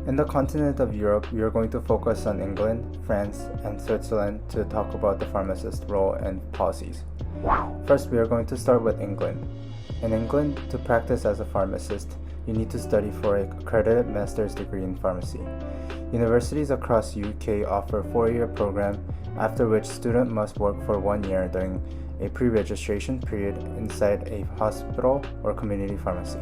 In the continent of Europe, we are going to focus on England, France, and Switzerland to talk about the pharmacist role and policies. First, we are going to start with England. In England, to practice as a pharmacist, you need to study for a accredited master's degree in pharmacy. Universities across UK offer a 4-year program, after which student must work for 1 year during a pre-registration period inside a hospital or community pharmacy.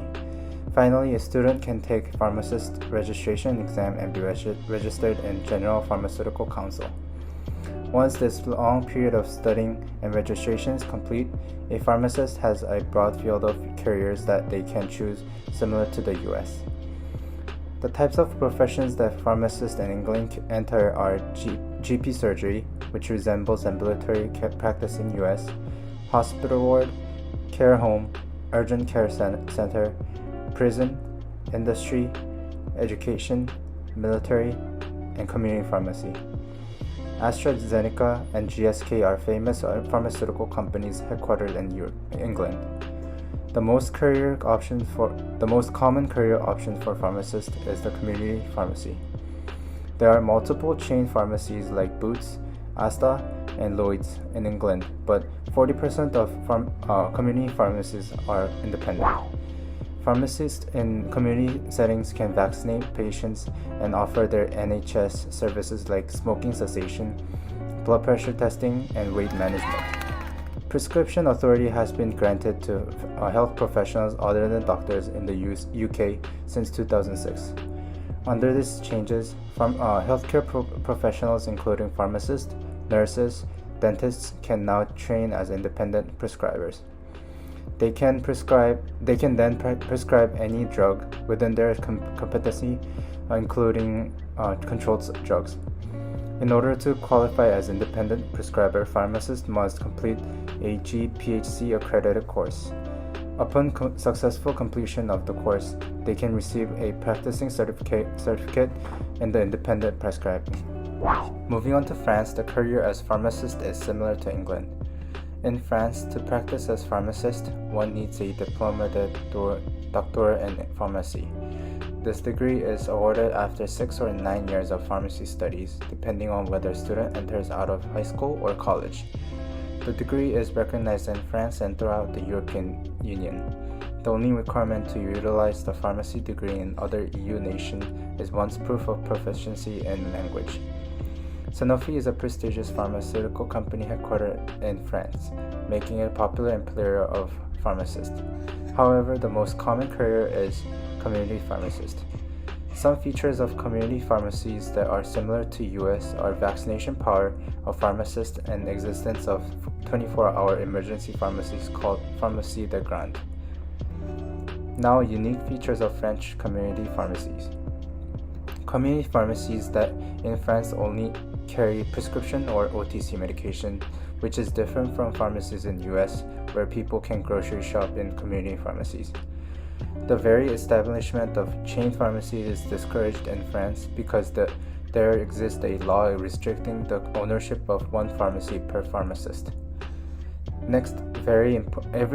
Finally, a student can take pharmacist registration exam and be registered in General Pharmaceutical Council. Once this long period of studying and registration is complete, a pharmacist has a broad field of careers that they can choose, similar to the US. The types of professions that pharmacists in England enter are GP surgery, which resembles ambulatory practice in US, hospital ward, care home, urgent care center, prison, industry, education, military, and community pharmacy. AstraZeneca and GSK are famous pharmaceutical companies headquartered in England. The most common career option for pharmacists is the community pharmacy. There are multiple chain pharmacies like Boots, Asda, and Lloyd's in England, but 40% of community pharmacies are independent. Pharmacists in community settings can vaccinate patients and offer their NHS services like smoking cessation, blood pressure testing, and weight management. Prescription authority has been granted to health professionals other than doctors in the UK since 2006. Under these changes, healthcare professionals including pharmacists, nurses, dentists can now train as independent prescribers. They can then prescribe any drug within their competency, including controlled drugs. In order to qualify as independent prescriber, pharmacists must complete a GPHC accredited course. Upon successful completion of the course, they can receive a practicing certificate in the independent prescribing. Moving on to France, the career as pharmacist is similar to England. In France, to practice as pharmacist, one needs a diplôme de docteur in pharmacy. This degree is awarded after 6 or 9 years of pharmacy studies, depending on whether a student enters out of high school or college. The degree is recognized in France and throughout the European Union. The only requirement to utilize the pharmacy degree in other EU nations is one's proof of proficiency in language. Sanofi is a prestigious pharmaceutical company headquartered in France, making it a popular employer of pharmacists. However, the most common career is community pharmacist. Some features of community pharmacies that are similar to US are vaccination power of pharmacists and existence of 24-hour emergency pharmacies called Pharmacie de Grande. Now, unique features of French community pharmacies. Community pharmacies that in France only carry prescription or OTC medication, which is different from pharmacies in US where people can grocery shop in community pharmacies. The very establishment of chain pharmacies is discouraged in France because there exists a law restricting the ownership of one pharmacy per pharmacist. Next, every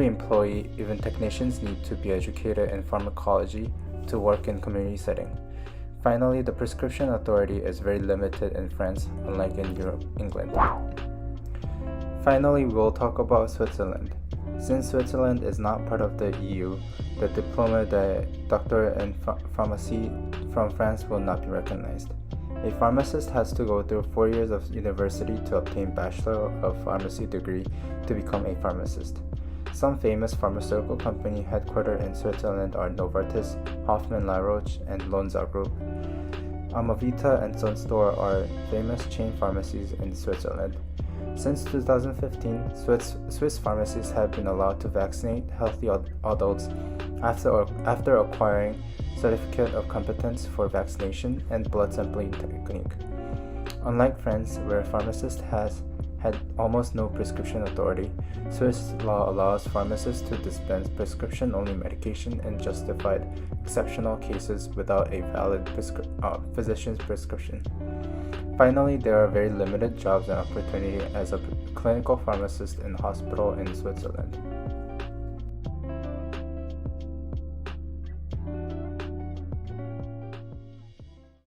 employee, even technicians, need to be educated in pharmacology to work in community setting. Finally, the prescription authority is very limited in France, unlike in England. Finally, we will talk about Switzerland. Since Switzerland is not part of the EU, the Diplôme de Docteur in Pharmacie from France will not be recognized. A pharmacist has to go through 4 years of university to obtain Bachelor of Pharmacy degree to become a pharmacist. Some famous pharmaceutical companies headquartered in Switzerland are Novartis, Hoffmann La Roche, and Lonza Group. Amavita and Sun Store are famous chain pharmacies in Switzerland. Since 2015, Swiss pharmacists have been allowed to vaccinate healthy adults after acquiring certificate of competence for vaccination and blood sampling technique. Unlike France, where pharmacists had almost no prescription authority, Swiss law allows pharmacists to dispense prescription-only medication in justified exceptional cases without a valid physician's prescription. Finally, there are very limited jobs and opportunity as a clinical pharmacist in a hospital in Switzerland.